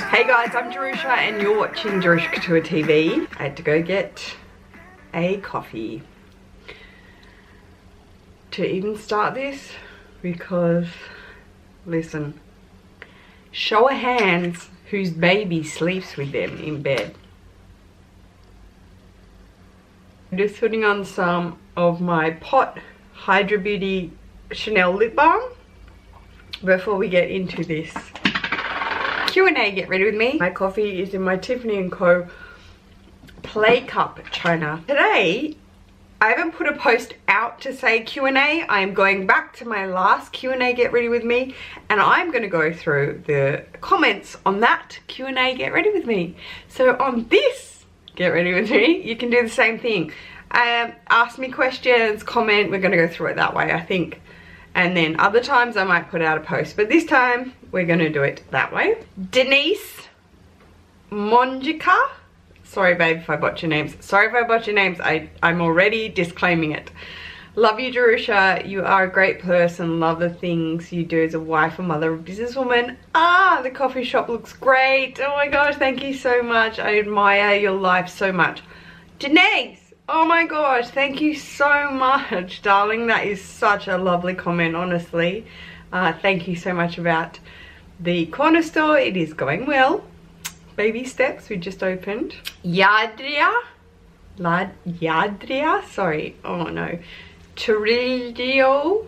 Hey guys, I'm Jerusha and you're watching Jerusha Couture TV. I had to go get a coffee to even start this because, listen, show of hands whose baby sleeps with them in bed. I'm just putting on some of my Pot Hydra Beauty Chanel lip balm before we get into this Q&A. Get ready with me. My coffee is in my Tiffany & Co. Play Cup china. Today, I haven't put a post out to say Q&A. I am going back to my last Q&A Get Ready With Me, and I'm going to go through the comments on that Q&A Get Ready With Me. So on this Get Ready With Me, you can do the same thing. Ask me questions, comment, we're going to go through it that way, I think. And then other times I might put out a post, but this time we're going to do it that way. Denise Monjica. Sorry babe if I botch your names. Sorry if I botch your names. I'm already disclaiming it. Love you, Jerusha. You are a great person. Love the things you do as a wife, a mother, a businesswoman. Ah, the coffee shop looks great. Oh my gosh, thank you so much. I admire your life so much. Denise. Oh my gosh, thank you so much, darling. That is such a lovely comment, honestly. Thank you so much about the corner store. It is going well. Baby steps, we just opened. Yadria, sorry, oh no. Turilio,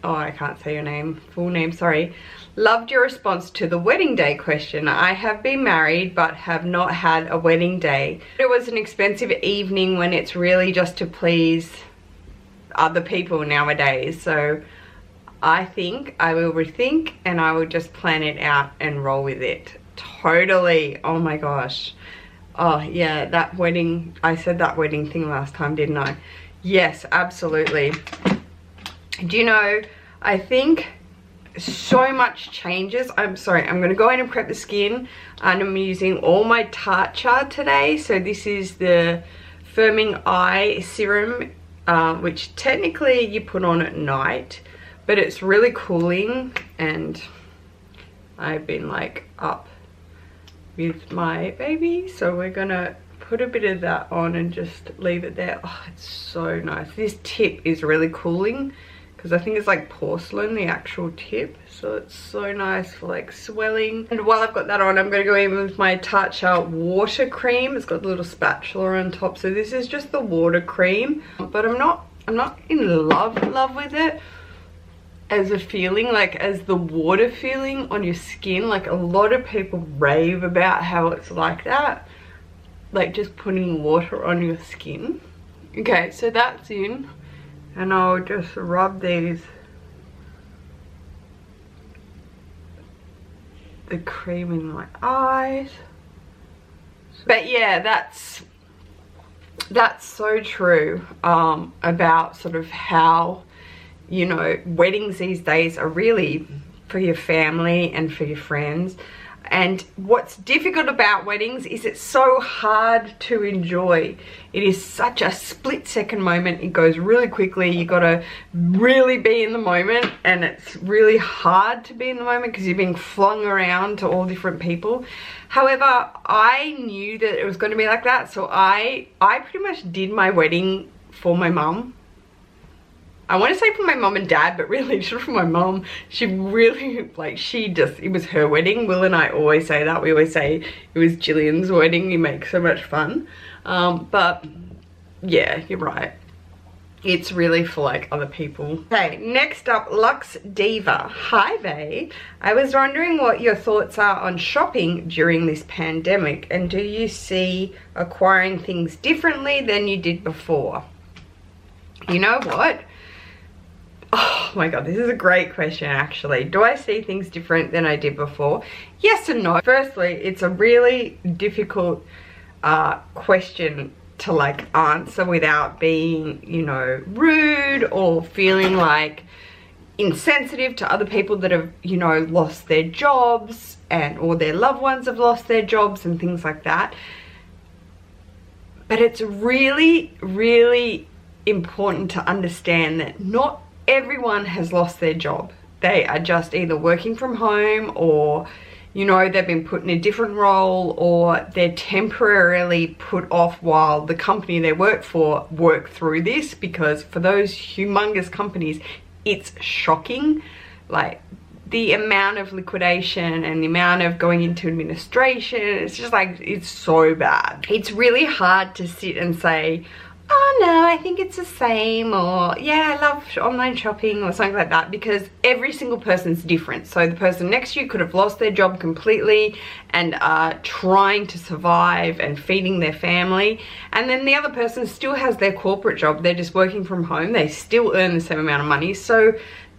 oh I can't say your name, full name, sorry. Loved your response to the wedding day question. I have been married but have not had a wedding day. It was an expensive evening when it's really just to please other people nowadays. So I think I will rethink and I will just plan it out and roll with it. Totally. Oh my gosh. Oh yeah, that wedding, I said that wedding thing last time, didn't I? Yes, absolutely. Do you know, I think so much changes. I'm sorry, I'm going to go in and prep the skin, and I'm using all my Tacho today. So this is the Firming Eye Serum, which technically you put on at night, but it's really cooling, and I've been like up with my baby, so we're gonna put a bit of that on and just leave it there. Oh, it's so nice. This tip is really cooling because I think it's like porcelain, the actual tip, so it's so nice for like swelling. And while I've got that on, I'm going to go in with my Tacho water cream. It's got a little spatula on top, so this is just the water cream, but I'm not in love with it as a feeling, like as the water feeling on your skin. Like a lot of people rave about how it's like that, like just putting water on your skin. Okay, so that's in. And I'll just rub the cream in my eyes. But yeah, that's so true about sort of how, you know, weddings these days are really for your family and for your friends. And what's difficult about weddings is it's so hard to enjoy. It is such a split-second moment. It goes really quickly. You gotta really be in the moment, and it's really hard to be in the moment because you're being flung around to all different people. However, I knew that it was going to be like that, so I pretty much did my wedding for my mum. I want to say for my mum and dad, but really just for my mum. She really, like, it was her wedding. Will and I always say that. We always say it was Jillian's wedding. You make so much fun. But yeah, you're right. It's really for like other people. Okay, next up, Lux Diva. Hi, babe. I was wondering what your thoughts are on shopping during this pandemic, and do you see acquiring things differently than you did before? You know what? Oh my god, this is a great question actually. Do I see things different than I did before? Yes and no. Firstly, it's a really difficult question to like answer without being, you know, rude or feeling like insensitive to other people that have, you know, lost their jobs or their loved ones have lost their jobs and things like that. But it's really, really important to understand that not everyone has lost their job. They are just either working from home or, you know, they've been put in a different role, or they're temporarily put off while the company they work for work through this, because for those humongous companies, it's shocking. Like, the amount of liquidation and the amount of going into administration, it's just like, it's so bad. It's really hard to sit and say, oh no, I think it's the same, or yeah, I love online shopping, or something like that, because every single person's different. So the person next to you could have lost their job completely and are trying to survive and feeding their family, and then the other person still has their corporate job, they're just working from home, they still earn the same amount of money, so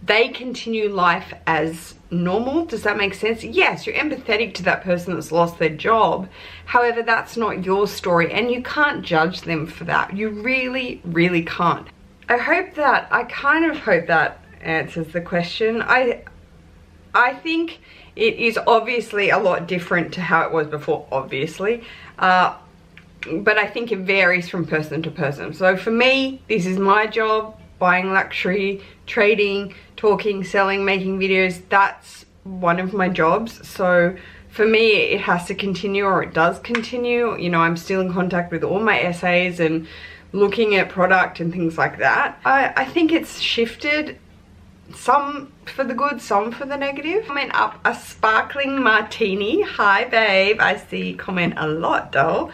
they continue life as normal. Does that make sense? Yes, you're empathetic to that person that's lost their job. However, that's not your story, and you can't judge them for that. You really, really can't. I kind of hope that answers the question. I think it is obviously a lot different to how it was before, obviously. But I think it varies from person to person. So for me, this is my job. Buying luxury, trading, talking, selling, making videos, that's one of my jobs. So for me, it has to continue, or it does continue. You know, I'm still in contact with all my essays and looking at product and things like that. I think it's shifted, some for the good, some for the negative. Comment up a sparkling martini. Hi babe, I see you comment a lot though.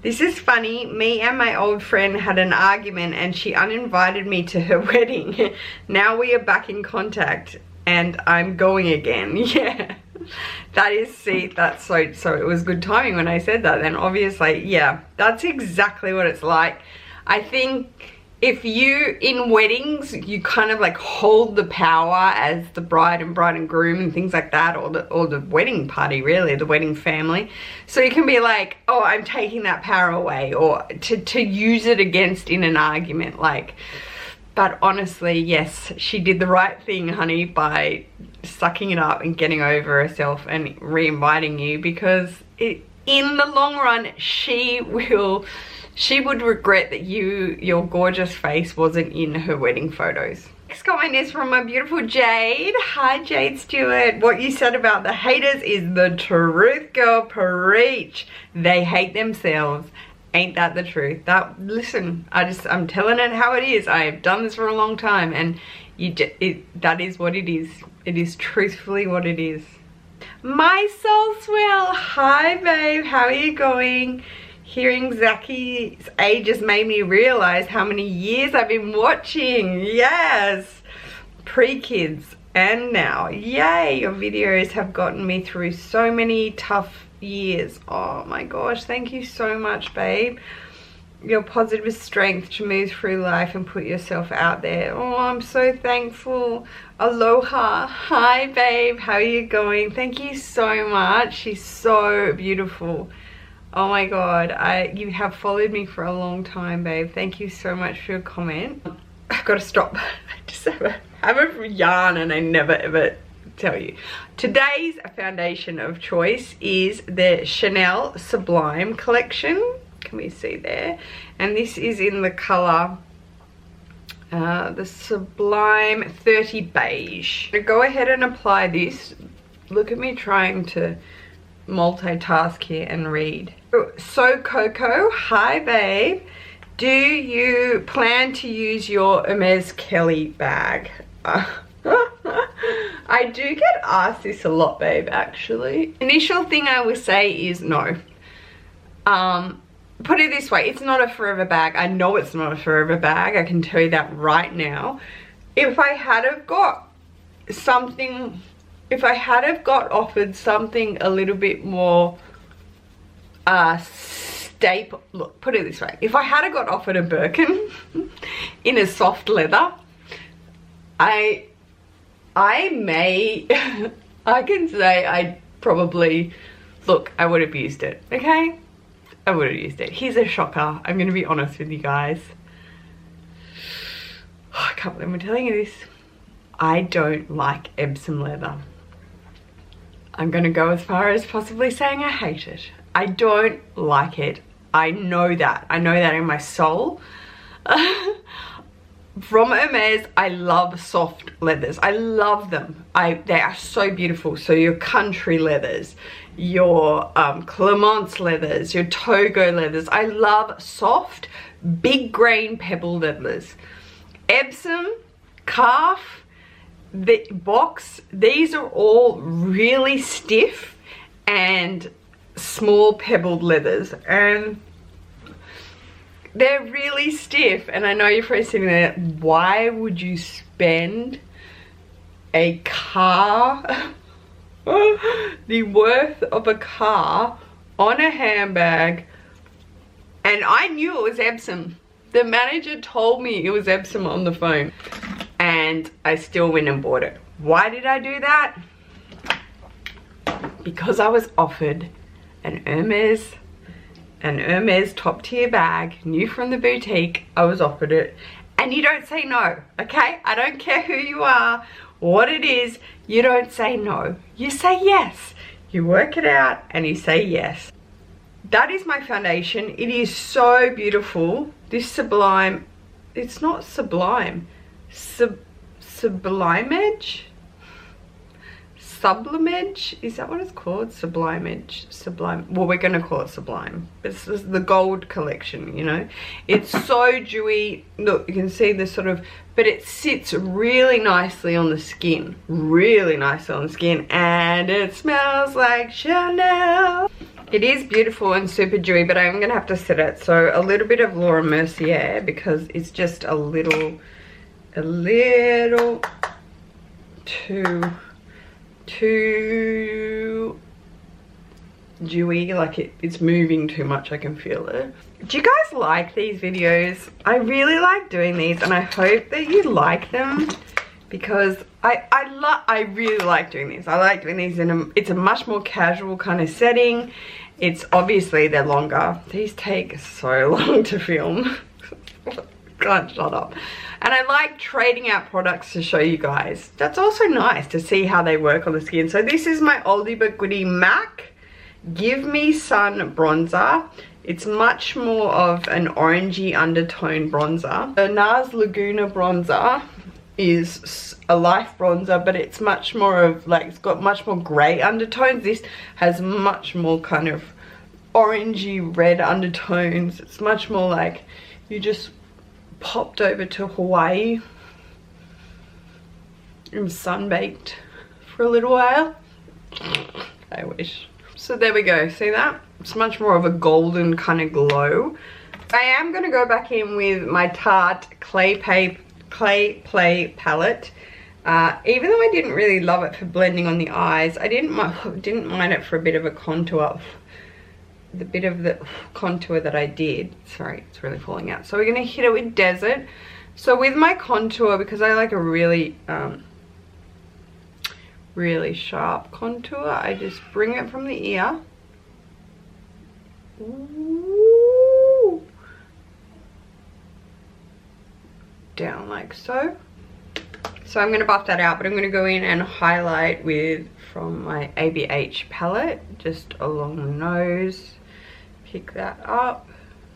This is funny, me and my old friend had an argument and she uninvited me to her wedding. Now we are back in contact and I'm going again. Yeah, that is, see, that's so it was good timing when I said that then, obviously. Yeah, that's exactly what it's like. I think if you, in weddings, you kind of like hold the power as the bride and groom and things like that, or the wedding party, really, the wedding family. So you can be like, oh, I'm taking that power away, or to use it against in an argument, like. But honestly, yes, she did the right thing, honey, by sucking it up and getting over herself and re-inviting you, because in the long run, she would regret that your gorgeous face wasn't in her wedding photos. Next comment is from my beautiful Jade. Hi Jade Stewart. What you said about the haters is the truth, girl. Preach. They hate themselves. Ain't that the truth? Listen, I'm telling it how it is. I have done this for a long time, and that is what it is. It is truthfully what it is. My soul swell. Hi babe, how are you going? Hearing Zacky's age just made me realize how many years I've been watching. Yes, pre-kids and now. Yay, your videos have gotten me through so many tough years. Oh my gosh, thank you so much, babe. Your positive strength to move through life and put yourself out there. Oh, I'm so thankful. Aloha. Hi babe, how are you going? Thank you so much. She's so beautiful. Oh my god, you have followed me for a long time, babe. Thank you so much for your comment. I've got to stop. I just have a yarn and I never ever tell you. Today's foundation of choice is the Chanel Sublime collection. Can we see there? And this is in the colour the Sublime 30 Beige. So go ahead and apply this. Look at me trying to multitask here and read. So Coco, hi babe. Do you plan to use your Hermes Kelly bag? I do get asked this a lot, babe, actually. Initial thing I would say is no. Put it this way, it's not a forever bag. I know it's not a forever bag. I can tell you that right now. If I had have got something, if I had have got offered something a little bit more staple, look, put it this way, if I had have got offered a Birkin in a soft leather, I may, I can say I probably, look, I would have used it, okay? I would have used it. Here's a shocker. I'm going to be honest with you guys. Oh, I can't believe I'm telling you this. I don't like Epsom leather. I'm going to go as far as possibly saying I hate it. I don't like it. I know that. I know that in my soul. from Hermes, I love soft leathers. I love them. They are so beautiful. So your country leathers, your Clemence leathers, your Togo leathers. I love soft, big grain pebble leathers. Epsom, calf, the box, these are all really stiff and small pebbled leathers, and they're really stiff. And I know you're probably sitting there, why would you spend a car, the worth of a car, on a handbag? And I knew it was Epsom. The manager told me it was Epsom on the phone, and I still went and bought it. Why did I do that? Because I was offered an Hermes top tier bag, new from the boutique. I was offered it, and you don't say no, okay? I don't care who you are, what it is, you don't say no. You say yes. You work it out and you say yes. That is my foundation. It is so beautiful. This Sublime, it's not Sublime, Sublimage? Sublimage? Is that what it's called? Sublimage. Sublime. Well, we're going to call it Sublime. This is the gold collection, you know. It's so dewy. Look, you can see this sort of, but it sits really nicely on the skin. Really nicely on the skin. And it smells like Chanel. It is beautiful and super dewy, but I'm going to have to set it. So a little bit of Laura Mercier, because it's just a little too dewy, like it's moving too much. I can feel it. Do you guys like these videos? I really like doing these, and I hope that you like them, because I really like doing these. I like doing these it's a much more casual kind of setting. It's obviously they're longer. These take so long to film. God, shut up. And I like trading out products to show you guys. That's also nice to see how they work on the skin. So this is my oldie but goodie MAC Give Me Sun bronzer. It's much more of an orangey undertone bronzer. The NARS Laguna bronzer is a life bronzer, but it's much more of like, it's got much more grey undertones. This has much more kind of orangey red undertones. It's much more like you just popped over to Hawaii and sunbaked for a little while. I wish. So there we go. See that? It's much more of a golden kind of glow. I am going to go back in with my Tarte Clay Play palette. Even though I didn't really love it for blending on the eyes, I didn't mind it for a bit of a contour. The bit of the contour that I did. Sorry, it's really falling out. So we're going to hit it with Desert. So with my contour, because I like a really really sharp contour, I just bring it from the ear. Ooh. Down like so. So I'm going to buff that out, but I'm going to go in and highlight with, from my ABH palette, just along the nose. Pick that up.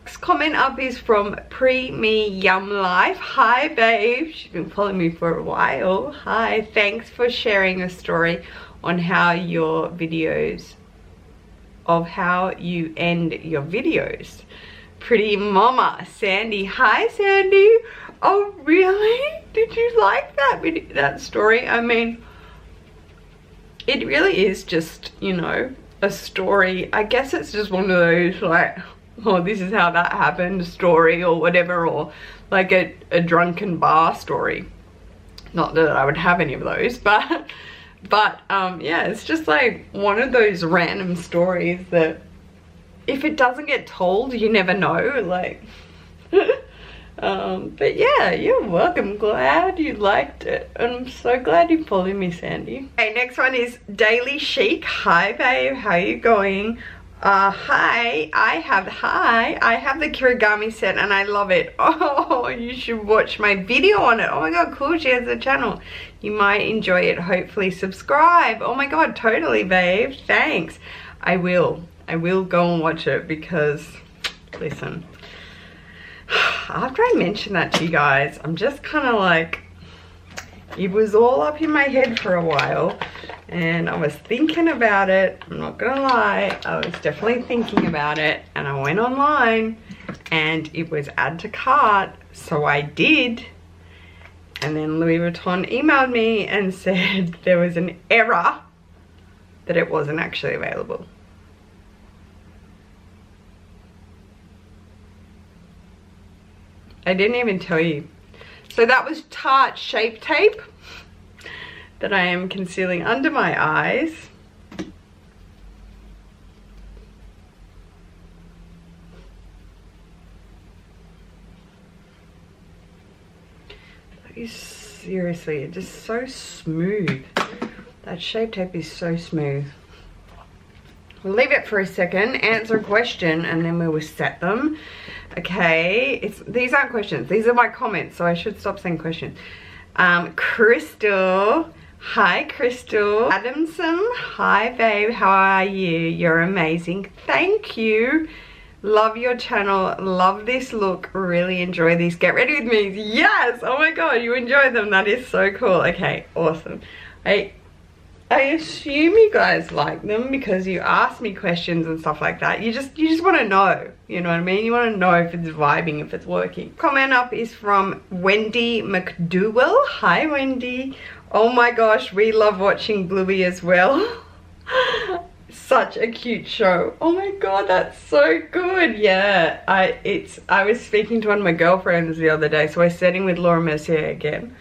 Next comment up is from Pre-Me Yum Life. Hi babe, she's been following me for a while. Hi, thanks for sharing a story on how your videos, of how you end your videos. Pretty Mama Sandy. Hi Sandy. Oh really? Did you like that video, that story? I mean, it really is just, you know, a story. I guess it's just one of those like, oh, this is how that happened story, or whatever, or like a drunken bar story. Not that I would have any of those, but yeah, it's just like one of those random stories that if it doesn't get told, you never know, like. But yeah, you're welcome. Glad you liked it. I'm so glad you followed me, Sandy. Okay, next one is Daily Chic. Hi babe, how you going? Hi, I have the Kirigami set and I love it. Oh, you should watch my video on it. Oh my god, cool, she has a channel. You might enjoy it. Hopefully subscribe. Oh my god, totally babe, thanks. I will go and watch it, because listen, after I mentioned that to you guys, I'm just kind of like, it was all up in my head for a while, and I was thinking about it. I'm not gonna lie, I was definitely thinking about it, and I went online and it was add to cart, so I did. And then Louis Vuitton emailed me and said there was an error, that it wasn't actually available. I didn't even tell you. So that was Tarte Shape Tape that I am concealing under my eyes. That is seriously just so smooth. That Shape Tape is so smooth. We'll leave it for a second, answer a question, and then we will set them. Okay, these aren't questions, these are my comments, so I should stop saying questions. Crystal, hi Crystal. Adamson, hi babe, how are you? You're amazing, thank you. Love your channel, love this look, really enjoy these get ready with me. Yes, oh my god, you enjoy them, that is so cool. Okay, awesome. I assume you guys like them because you ask me questions and stuff like that. You just want to know, you know what I mean? You want to know if it's vibing, if it's working. Comment up is from Wendy McDowell. Hi Wendy. Oh my gosh, we love watching Bluey as well. Such a cute show. Oh my god, that's so good. Yeah, I was speaking to one of my girlfriends the other day, so I was sitting with Laura Mercier again.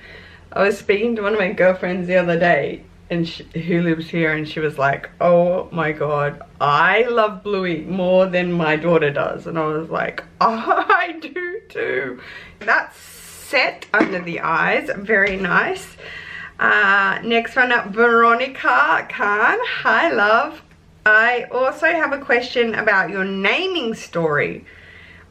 I was speaking to one of my girlfriends the other day, and who lives here, and she was like, oh my god, I love Bluey more than my daughter does. And I was like, oh, I do too. That's set under the eyes, very nice. Next one up, Veronica Khan. Hi love. I also have a question about your naming story.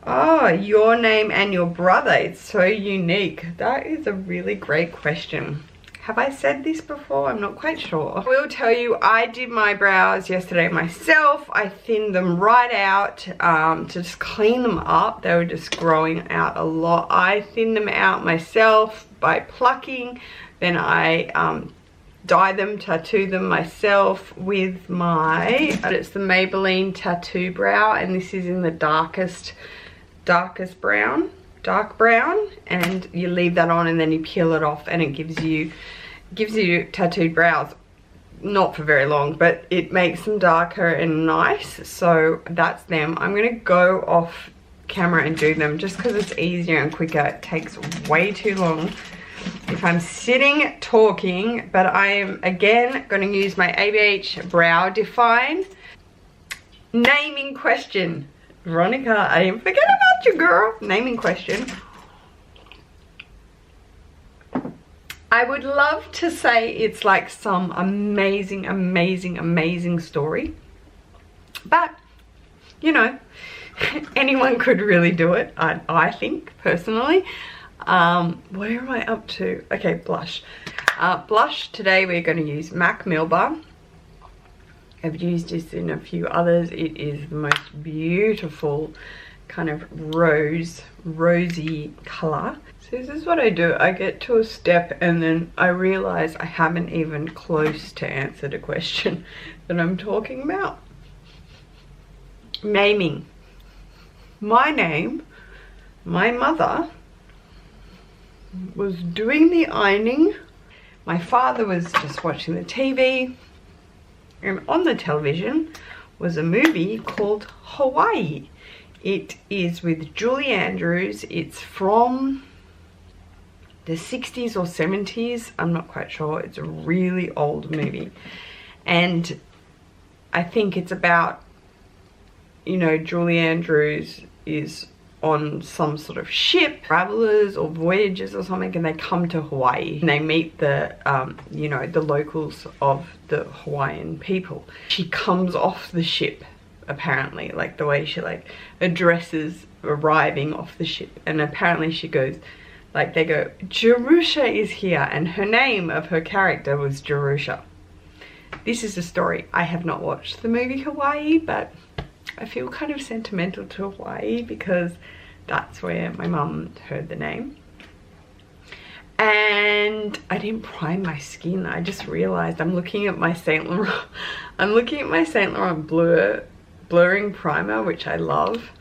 Oh, your name and your brother, it's so unique. That is a really great question. Have I said this before? I'm not quite sure. I will tell you, I did my brows yesterday myself. I thinned them right out to just clean them up. They were just growing out a lot. I thinned them out myself by plucking. Then I dyed them, tattooed them myself with my, it's the Maybelline Tattoo Brow, and this is in the darkest brown. Dark brown, and you leave that on and then you peel it off, and it gives you tattooed brows. Not for very long, but it makes them darker and nice. So that's them. I'm gonna go off camera and do them just because it's easier and quicker. It takes way too long if I'm sitting talking, but I am again going to use my ABH Brow Define. Naming question. Veronica, I didn't forget about you, girl. Naming question. I would love to say it's like some amazing, amazing, amazing story. But, you know, anyone could really do it, I think, personally. Where am I up to? Okay, blush. Blush, today we're going to use MAC Milba. I've used this in a few others. It is the most beautiful kind of rosy color. So this is what I do. I get to a step and then I realize I haven't even close to answered a question that I'm talking about. Naming. My name, my mother was doing the ironing. My father was just watching the TV. And on the television was a movie called Hawaii. It is with Julie Andrews. It's from the 60s or 70s. I'm not quite sure. It's a really old movie. And I think it's about, you know, Julie Andrews is on some sort of ship, travelers or voyagers or something, and they come to Hawaii and they meet the you know, the locals of the Hawaiian people. She comes off the ship, apparently, like the way she like addresses arriving off the ship, and apparently she goes like, they go, Jerusha is here, and her name of her character was Jerusha. This is the story. I have not watched the movie Hawaii, but I feel kind of sentimental to Hawaii because that's where my mum heard the name. And I didn't prime my skin. I just realized I'm looking at my Saint Laurent. I'm looking at my Saint Laurent blurring primer, which I love.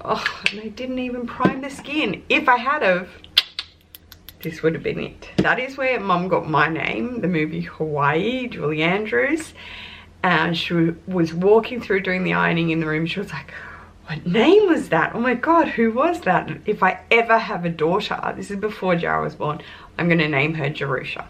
Oh, and I didn't even prime the skin. If I had of, this would have been it. That is where Mum got my name, the movie Hawaii, Julie Andrews. And she was walking through doing the ironing in the room. She was like, what name was that? Oh my God, who was that? If I ever have a daughter, this is before Jara was born, I'm gonna name her Jerusha.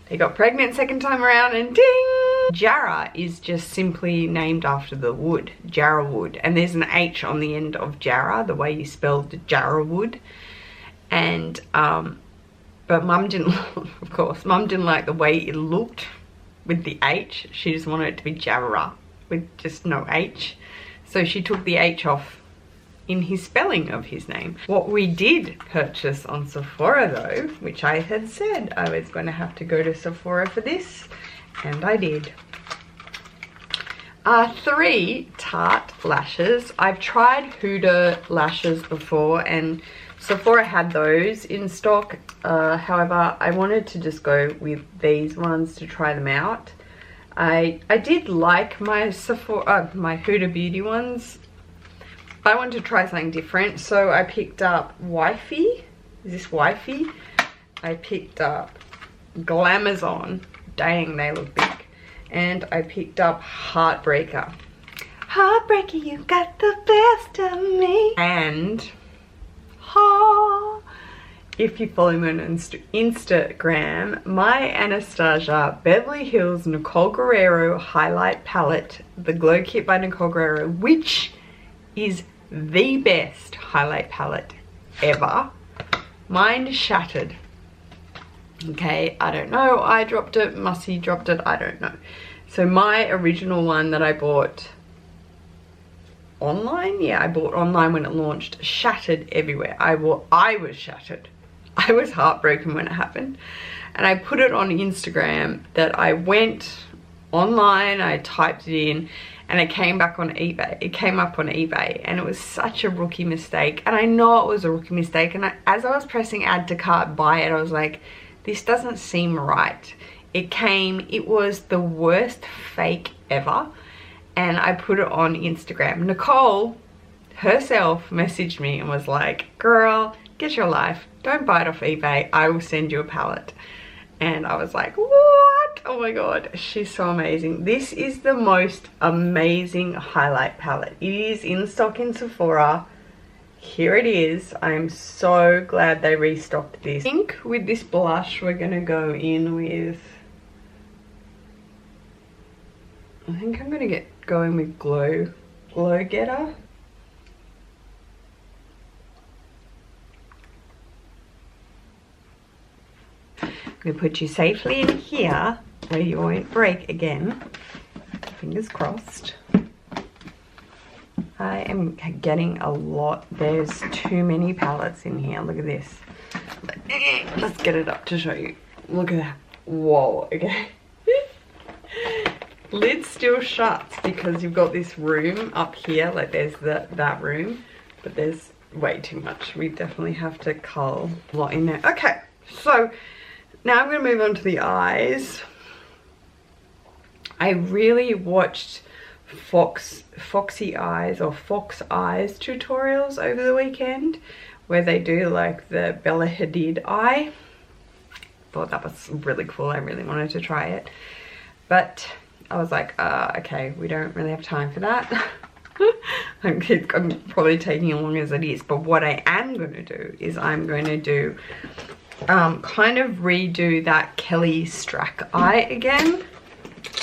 They got pregnant second time around and ding! Jara is just simply named after the wood, Jara wood. And there's an H on the end of Jara, the way you spelled Jara wood. And, but Mum didn't, of course, Mum didn't like the way it looked with the H. She just wanted it to be Jara with just no H. So she took the H off in his spelling of his name. What we did purchase on Sephora though, which I had said I was going to have to go to Sephora for this, and I did. 3 Tarte lashes. I've tried Huda lashes before and Sephora had those in stock. However, I wanted to just go with these ones to try them out. I did like my Sephora, my Huda Beauty ones. I wanted to try something different, so I picked up Wifey. Is this Wifey? I picked up Glamazon. Dang, they look big. And I picked up Heartbreaker. Heartbreaker, you got the best of me. And if you follow me on Instagram, my Anastasia Beverly Hills Nicole Guerrero highlight palette, the Glow Kit by Nicole Guerrero, which is the best highlight palette ever. Mine shattered. Okay, I don't know. I dropped it. Mussy dropped it. I don't know. So my original one that I bought online, yeah, I bought online when it launched, shattered everywhere. I was shattered. I was heartbroken when it happened. And I put it on Instagram that I went online, I typed it in, and it came back on eBay. It came up on eBay, and it was such a rookie mistake. And I know it was a rookie mistake. And as I was pressing add to cart, buy it, I was like, this doesn't seem right. It was the worst fake ever. And I put it on Instagram. Nicole herself messaged me and was like, girl, get your life. Don't buy it off eBay. I will send you a palette. And I was like, what? Oh my God, she's so amazing. This is the most amazing highlight palette. It is in stock in Sephora. Here it is. I'm so glad they restocked this. I think with this blush, we're gonna go in with, I think I'm gonna go in with Glow Getter. I'm gonna put you safely in here where you won't break again. Fingers crossed. I am getting a lot. There's too many palettes in here. Look at this. Let's get it up to show you. Look at that. Whoa, okay. Lid's still shut because you've got this room up here, like there's that room, but there's way too much. We definitely have to cull a lot in there. Okay, so now I'm going to move on to the eyes. I really watched Foxy Eyes or Fox Eyes tutorials over the weekend where they do like the Bella Hadid eye. Thought that was really cool. I really wanted to try it, but I was like, okay, we don't really have time for that. I'm probably taking as long as it is, but what I am going to do is I'm going to do kind of redo that Kelly Strack eye again.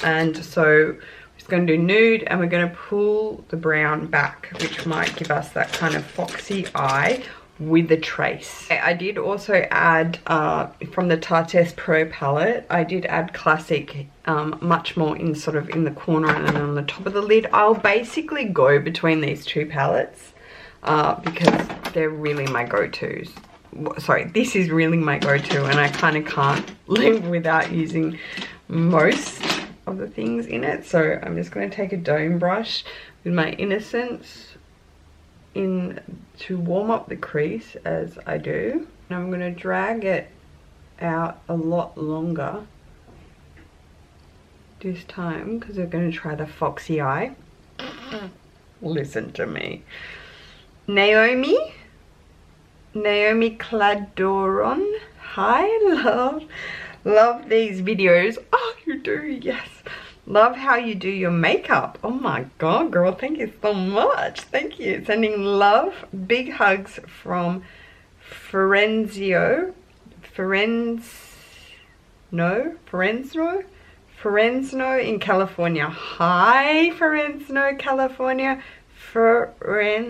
And so we're just going to do nude, and we're going to pull the brown back, which might give us that kind of foxy eye with the trace. I did also add from the Tarte Pro palette, I did add classic much more in sort of in the corner and then on the top of the lid. I'll basically go between these two palettes because they're really my go-tos. Sorry, this is really my go-to, and I kind of can't live without using most of the things in it. So I'm just going to take a dome brush with my Innocence in to warm up the crease as I do. And I'm going to drag it out a lot longer this time because we're going to try the foxy eye. Listen to me. Naomi Cladoron. Hi, love these videos. Oh, you do, yes. Love how you do your makeup. Oh my god, girl, thank you so much. Thank you. Sending love. Big hugs from Forenzno in California. Hi, Forenzno, California. Forenzno.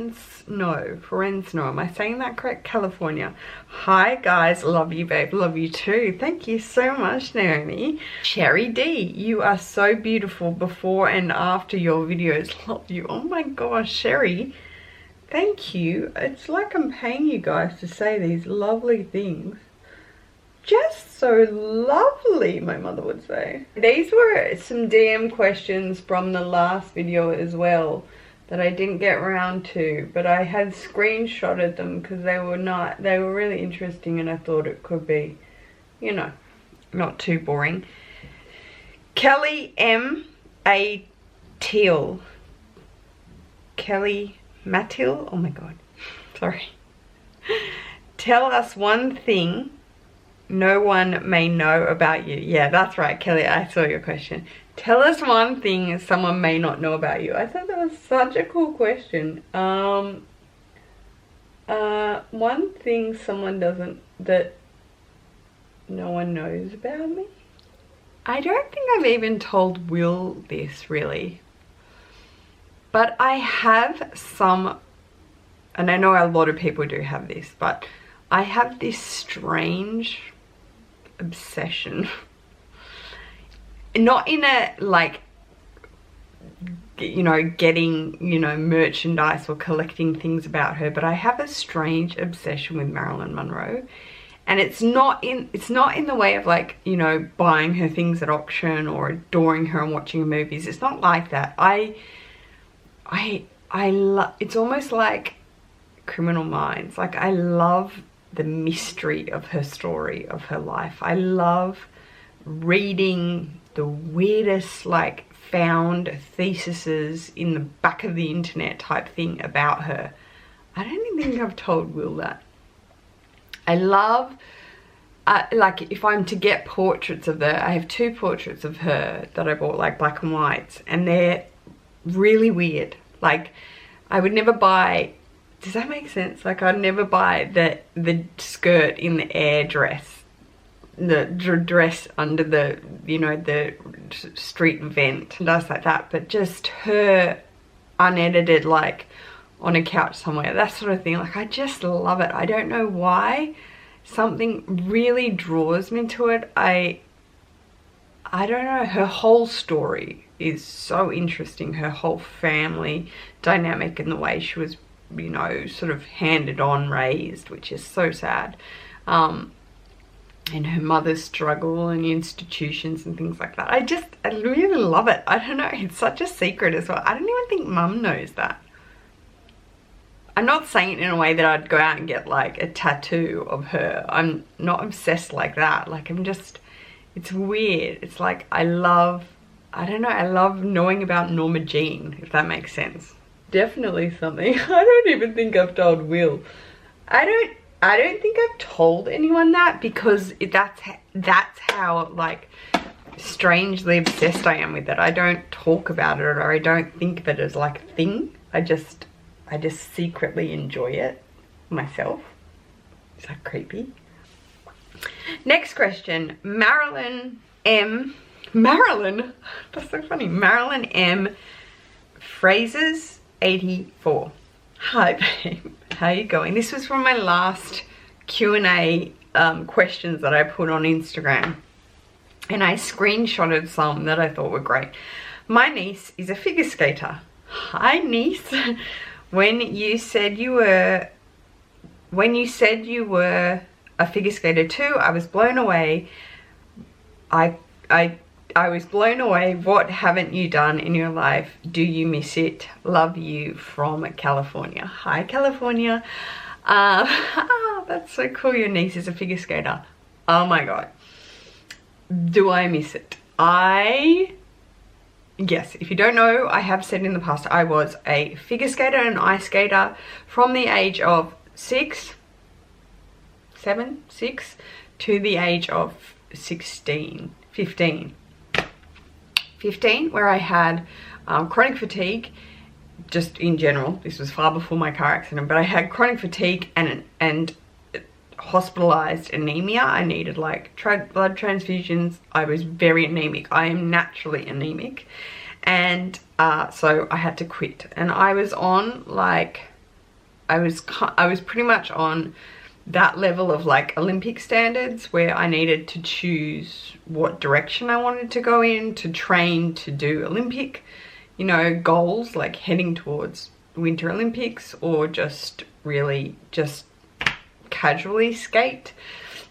Am I saying that correct? California. Hi guys, love you babe, love you too. Thank you so much, Naomi. Cherry D, you are so beautiful before and after your videos. Love you. Oh my gosh, Sherry. Thank you. It's like I'm paying you guys to say these lovely things. Just so lovely, my mother would say. These were some DM questions from the last video as well that I didn't get around to, but I had screenshotted them because they were really interesting and I thought it could be, you know, not too boring. Kelly M. A. Teal. Kelly Matil, oh my god, sorry. Tell us one thing no one may know about you. Yeah, that's right, Kelly, I saw your question. Tell us one thing someone may not know about you. I thought that was such a cool question. One thing that no one knows about me? I don't think I've even told Will this really. But I have some, and I know a lot of people do have this, but I have this strange obsession. Not in a, like, you know, getting, you know, merchandise or collecting things about her, but I have a strange obsession with Marilyn Monroe. And it's not in the way of, like, you know, buying her things at auction or adoring her and watching her movies. It's not like that. It's almost like Criminal Minds. Like, I love the mystery of her story, of her life. I love reading the weirdest, like, found theses in the back of the internet type thing about her. I don't even think I've told Will that. I love, like, if I'm to get portraits of her, I have 2 portraits of her that I bought, like, black and whites, and they're really weird. Like, I would never buy, does that make sense? Like, I'd never buy the skirt in the air dress, the dress under the, you know, the street vent and stuff like that, but just her unedited, like, on a couch somewhere, that sort of thing. Like, I just love it. I don't know why. Something really draws me to it. I don't know. Her whole story is so interesting. Her whole family dynamic and the way she was, you know, sort of handed on, raised, which is so sad. And her mother's struggle and institutions and things like that. I really love it. I don't know. It's such a secret as well. I don't even think Mum knows that. I'm not saying it in a way that I'd go out and get, like, a tattoo of her. I'm not obsessed like that. Like, I'm just, it's weird. It's like, I love knowing about Norma Jean, if that makes sense. Definitely something I don't even think I've told Will. I don't think I've told anyone that, because that's how, like, strangely obsessed I am with it. I don't talk about it, or I don't think of it as, like, a thing. I just secretly enjoy it myself. Is that creepy? Next question. Marilyn M. Marilyn? That's so funny. Marilyn M. Phrases 84. Hi babe. How you going? This was from my last Q&A questions that I put on Instagram. And I screenshotted some that I thought were great. My niece is a figure skater. Hi niece. When you said you were a figure skater too, I was blown away. I was blown away. What haven't you done in your life? Do you miss it? Love you from California. Hi, California. That's so cool. Your niece is a figure skater. Oh my God. Do I miss it? Yes, if you don't know, I have said in the past I was a figure skater and ice skater from the age of 6 to the age of 15, where I had chronic fatigue, just in general. This was far before my car accident, but I had chronic fatigue and hospitalized anemia. I needed like blood transfusions. I was very anemic. I am naturally anemic, and so I had to quit. And I was on like, I was pretty much on that level of like Olympic standards, where I needed to choose what direction I wanted to go in, to train to do Olympic, you know, goals, like heading towards Winter Olympics, or just really just casually skate.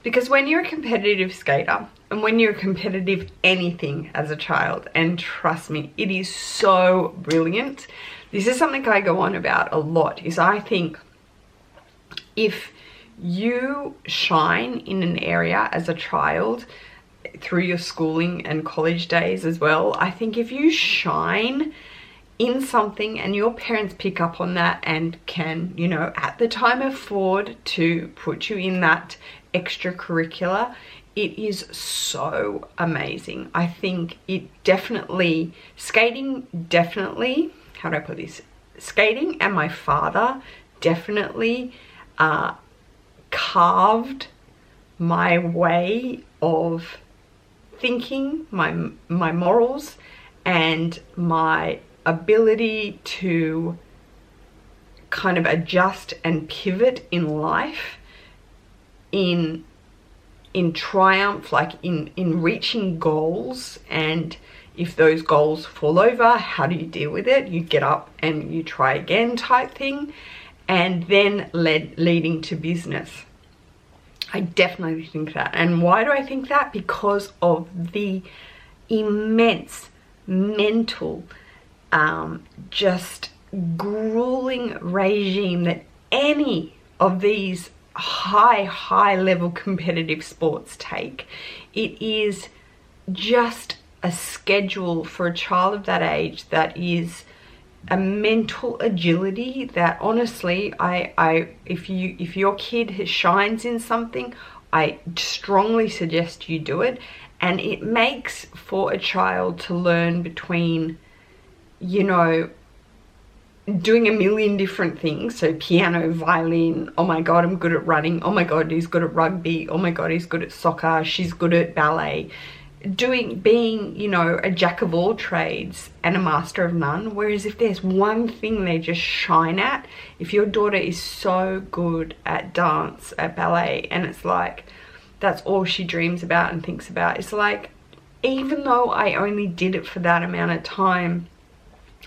Because when you're a competitive skater, and when you're a competitive anything as a child, and trust me, it is so brilliant. This is something I go on about a lot, is I think if you shine in an area as a child, through your schooling and college days as well, I think if you shine in something and your parents pick up on that and can, you know, at the time afford to put you in that extracurricular, it is so amazing. I think it definitely, skating definitely, how do I put this? Skating and my father definitely carved my way of thinking, my morals, and my ability to kind of adjust and pivot in life, in triumph, like in reaching goals. And if those goals fall over, how do you deal with it? You get up and you try again type thing. And then leading to business. I definitely think that. And why do I think that? Because of the immense mental, just grueling regime that any of these high level competitive sports take. It is just a schedule for a child of that age that is a mental agility that honestly, if your kid shines in something, I strongly suggest you do it. And it makes for a child to learn between, you know, doing a million different things. So piano, violin, oh my God, I'm good at running, oh my God, he's good at rugby, oh my God, he's good at soccer, she's good at ballet. Being, you know, a jack of all trades and a master of none. Whereas if there's one thing they just shine at, if your daughter is so good at dance, at ballet, and it's like that's all she dreams about and thinks about, it's like, even though I only did it for that amount of time,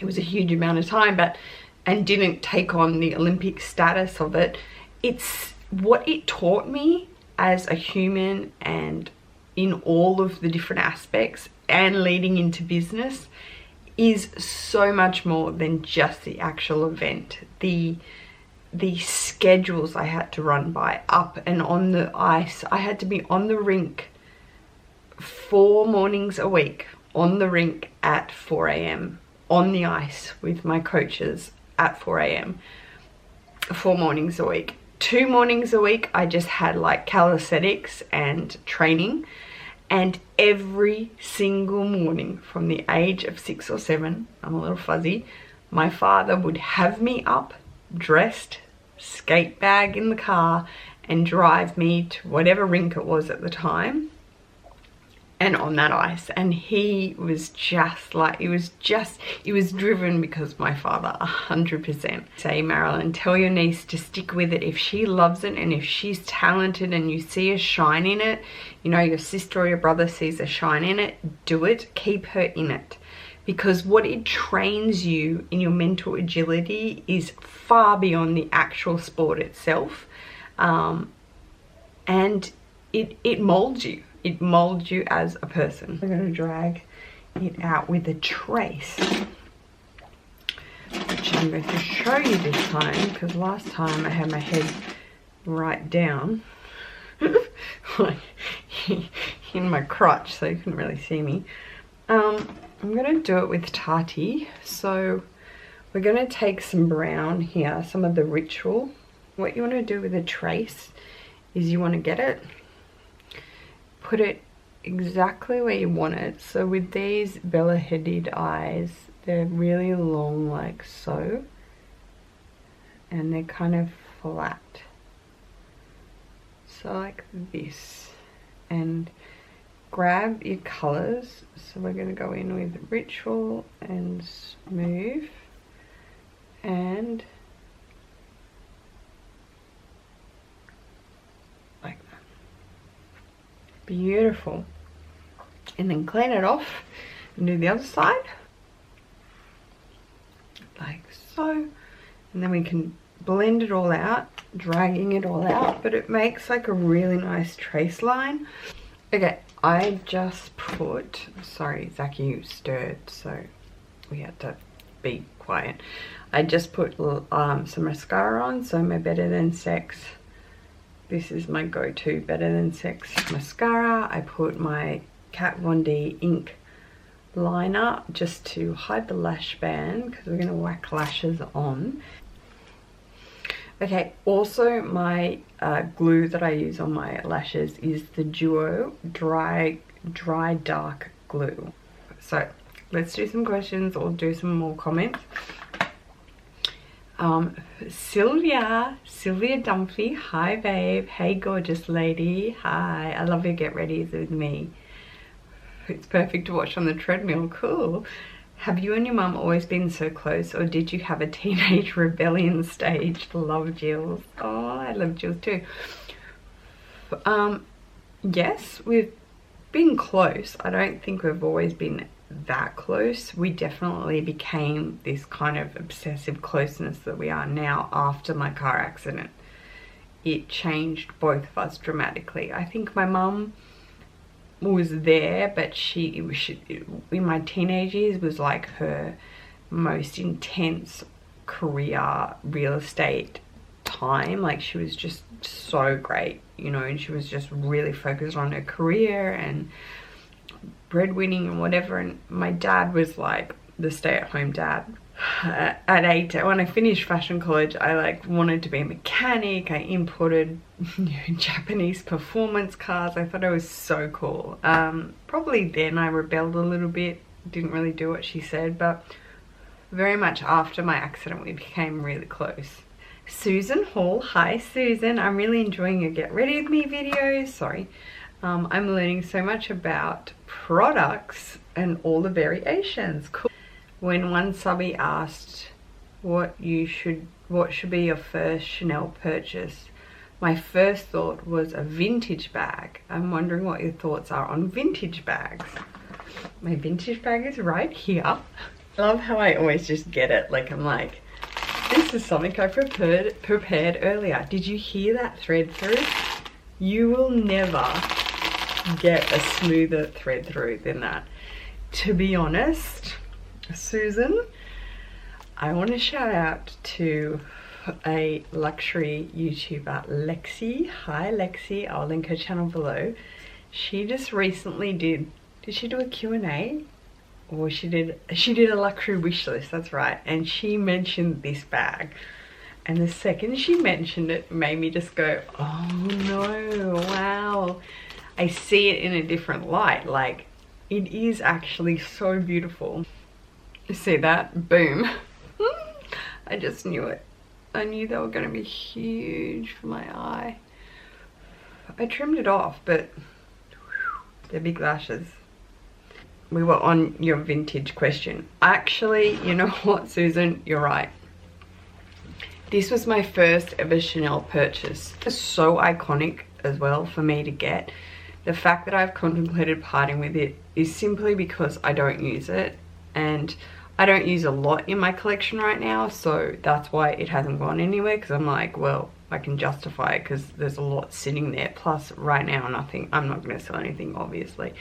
it was a huge amount of time, but and didn't take on the Olympic status of it, it's what it taught me as a human, and in all of the different aspects, and leading into business, is so much more than just the actual event. The schedules I had to run by, up and on the ice. I had to be on the rink 4 mornings a week, on the rink at 4 AM, on the ice with my coaches at 4 AM, 4 mornings a week. 2 mornings a week I just had like calisthenics and training, and every single morning from the age of 6 or 7, I'm a little fuzzy, my father would have me up, dressed, skate bag in the car, and drive me to whatever rink it was at the time, and on that ice. And he was just like, it was driven because my father, 100%. Say, Marilyn, tell your niece to stick with it. If she loves it and if she's talented and you see a shine in it, you know, your sister or your brother sees a shine in it, do it, keep her in it. Because what it trains you in your mental agility is far beyond the actual sport itself. And it molds you. it molds you as a person. I'm going to drag it out with a trace, which I'm going to show you this time, because last time I had my head right down like in my crotch, so you couldn't really see me. I'm going to do it with Tarte. So we're going to take some brown here, some of the Ritual. What you want to do with a trace is you want to get it, put it exactly where you want it. So with these Bella Hadid eyes, they're really long like so, and they're kind of flat, so like this. And grab your colors. So we're going to go in with Ritual and Smooth, and like that. Beautiful. And then clean it off and do the other side like so, and then we can blend it all out, dragging it all out, but it makes like a really nice trace line. Okay, I just put, sorry Zachy stirred, so we had to be quiet. I just put some mascara on, so my Better Than Sex, this is my go-to Better Than Sex mascara. I put my Kat Von D ink liner just to hide the lash band, because we're going to whack lashes on. Okay, also my glue that I use on my lashes is the Duo Dry Dark Glue. So let's do some questions or do some more comments. Sylvia Dunphy, hi babe, hey gorgeous lady, hi, I love your get readies with me. It's perfect to watch on the treadmill, cool. Have you and your mum always been so close, or did you have a teenage rebellion stage? Love Jills. Oh, I love Jills too. Yes, we've been close. I don't think we've always been that close. We definitely became this kind of obsessive closeness that we are now after my car accident. It changed both of us dramatically. I think my mum was there, but she in my teenage years was like her most intense career real estate time. Like she was just so great, you know, and she was just really focused on her career and breadwinning and whatever. And my dad was like the stay-at-home dad. At 8, when I finished fashion college, I like wanted to be a mechanic. I imported Japanese performance cars. I thought it was so cool. Probably then I rebelled a little bit, didn't really do what she said, but very much after my accident we became really close. Susan Hall, hi Susan, I'm really enjoying your get ready with me videos. Sorry, I'm learning so much about products and all the variations. Cool. When one subby asked what should be your first Chanel purchase, my first thought was a vintage bag. I'm wondering what your thoughts are on vintage bags. My vintage bag is right here. I love how I always just get it. Like I'm like, this is something I prepared earlier. Did you hear that thread through? You will never get a smoother thread through than that. To be honest, Susan, I want to shout out to a luxury YouTuber, Lexi. Hi Lexi, I'll link her channel below. She just recently did she do a Q&A? Or she did a luxury wish list, that's right. And she mentioned this bag. And the second she mentioned it, made me just go, oh no, wow. I see it in a different light. Like, it is actually so beautiful. See that? Boom. I just knew it. I knew they were going to be huge for my eye. I trimmed it off, but they're big lashes. We were on your vintage question. Actually, you know what, Susan? You're right. This was my first ever Chanel purchase. It's so iconic as well for me to get. The fact that I've contemplated parting with it is simply because I don't use it. And I don't use a lot in my collection right now, so that's why it hasn't gone anywhere, because I'm like, well, I can justify it because there's a lot sitting there. Plus right now nothing, I'm not going to sell anything, obviously.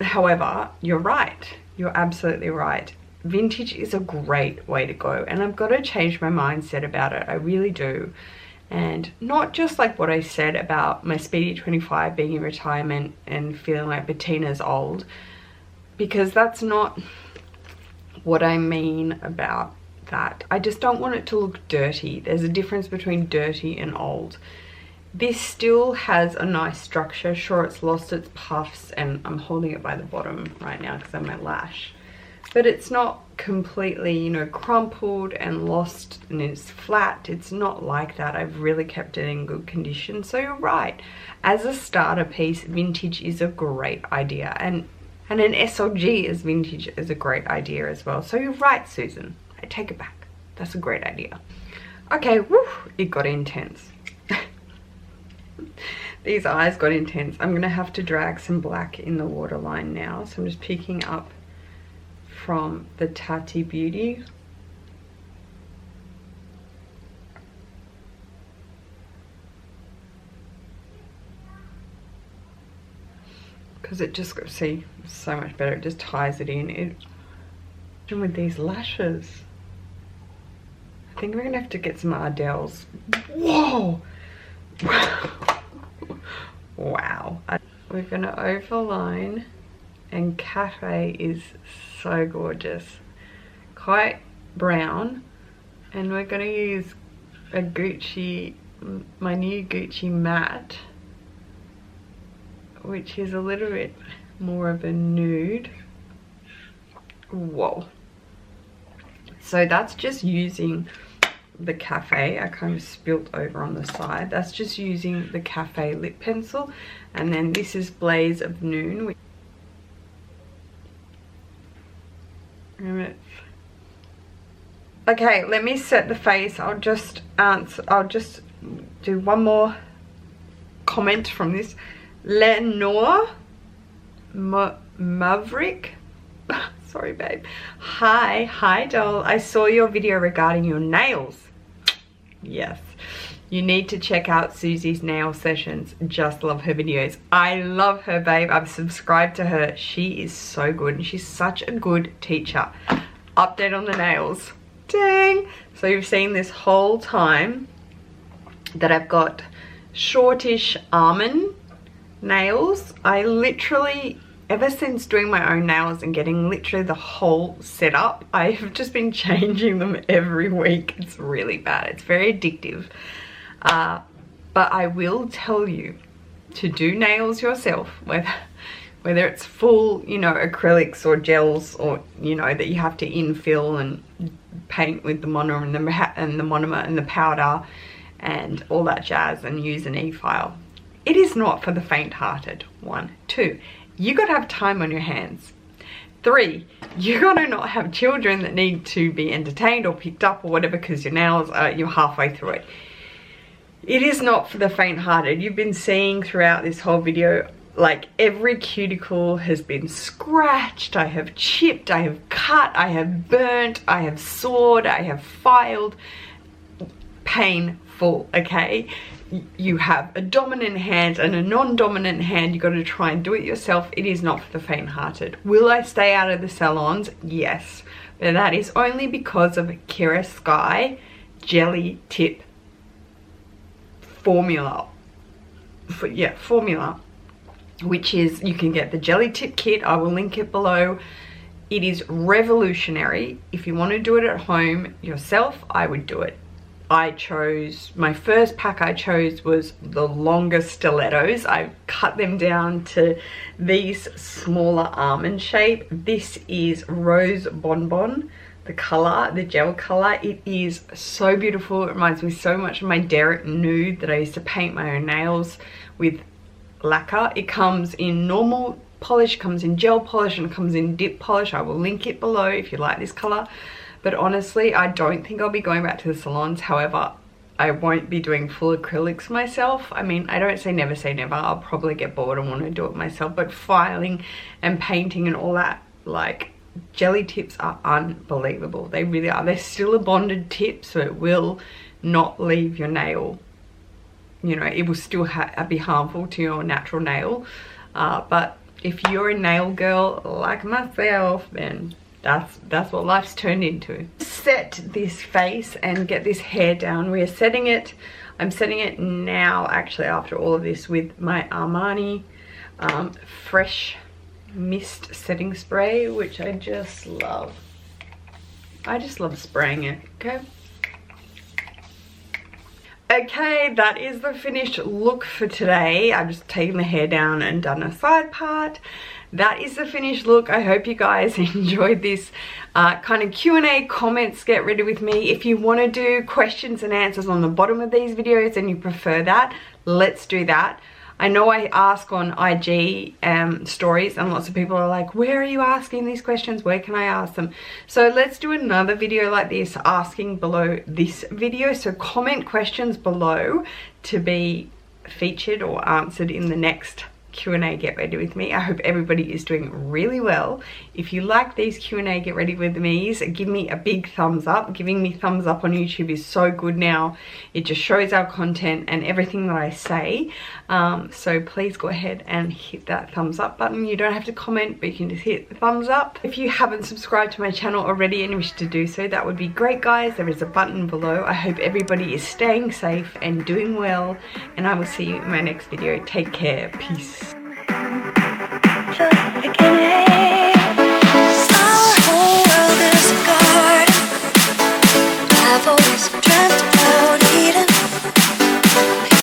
However, you're right, you're absolutely right. Vintage is a great way to go, and I've got to change my mindset about it. I really do. And not just like what I said about my Speedy 25 being in retirement and feeling like Bettina's old, because that's not what I mean about that. I just don't want it to look dirty. There's a difference between dirty and old. This still has a nice structure. Sure, it's lost its puffs, and I'm holding it by the bottom right now because I'm my lash. But it's not completely, you know, crumpled and lost and it's flat. It's not like that. I've really kept it in good condition. So you're right. As a starter piece, vintage is a great idea. And an SLG as vintage is a great idea as well. So you're right, Susan. I take it back. That's a great idea. Okay, woo, it got intense. These eyes got intense. I'm going to have to drag some black in the waterline now. So I'm just picking up from the Tati Beauty. Because it just, see, so much better. It just ties it in. It with these lashes. I think we're gonna have to get some Ardell's. Whoa! Wow. We're gonna overline, and Cafe is so gorgeous. Quite brown, and we're gonna use a Gucci, my new Gucci matte, which is a little bit more of a nude. Whoa. So that's just using the Cafe. I kind of spilt over on the side. That's just using the Cafe lip pencil. And then this is Blaze of Noon. Okay, let me set the face. I'll just do one more comment from this. Lenore Maverick. Sorry, babe. Hi, doll. I saw your video regarding your nails. Yes. You need to check out Susie's nail sessions. Just love her videos. I love her, babe. I've subscribed to her. She is so good, and she's such a good teacher. Update on the nails. Dang. So you've seen this whole time that I've got shortish almond nails. I literally, ever since doing my own nails and getting literally the whole setup, I've just been changing them every week. It's really bad. It's very addictive. But I will tell you to do nails yourself, whether it's full, you know, acrylics or gels, or, you know, that you have to infill and paint with the monomer and the monomer and the powder and all that jazz, and use an e-file. It is not for the faint-hearted. 1, 2, you gotta have time on your hands. 3, you gotta not have children that need to be entertained or picked up or whatever, because your nails are, you're halfway through it. It is not for the faint-hearted. You've been seeing throughout this whole video, like, every cuticle has been scratched, I have chipped, I have cut, I have burnt, I have sawed, I have filed. Painful, okay? You have a dominant hand and a non-dominant hand. You got to try and do it yourself. It is not for the faint-hearted. Will I stay out of the salons? Yes, but that is only because of Kira Sky Jelly Tip formula. Formula, which is, you can get the Jelly Tip kit. I will link it below. It is revolutionary. If you want to do it at home yourself, I would do it. I chose, my first pack I chose was the longer stilettos. I cut them down to these smaller almond shape. This is Rose Bonbon, the color, the gel color. It is so beautiful. It reminds me so much of my Derek Nude that I used to paint my own nails with lacquer. It comes in normal polish, comes in gel polish, and comes in dip polish. I will link it below if you like this color. But honestly, I don't think I'll be going back to the salons. However, I won't be doing full acrylics myself. I mean, I don't say never. I'll probably get bored and want to do it myself. But filing and painting and all that, like, jelly tips are unbelievable. They really are. They're still a bonded tip, so it will not leave your nail. You know, it will still be harmful to your natural nail. But if you're a nail girl like myself, then that's what life's turned into. Set this face and get this hair down. We're setting it. I'm setting it now, actually, after all of this, with my Armani Fresh Mist setting spray, which I just love. I just love spraying it. Okay, that is the finished look for today. I've just taken the hair down and done a side part. That is the finished look. I hope you guys enjoyed this kind of Q&A comments get ready with me. If you want to do questions and answers on the bottom of these videos and you prefer that, let's do that. I know I ask on IG stories, and lots of people are like, where are you asking these questions? Where can I ask them? So let's do another video like this, asking below this video. So comment questions below to be featured or answered in the next Q&A get ready with me. I hope everybody is doing really well. If you like these Q&A get ready with me's, give me a big thumbs up. Giving me thumbs up on YouTube is so good now. It just shows our content and everything that I say. So please go ahead and hit that thumbs up button. You don't have to comment, but you can just hit the thumbs up. If you haven't subscribed to my channel already and wish to do so, that would be great, guys. There is a button below. I hope everybody is staying safe and doing well, and I will see you in my next video. Take care. Peace.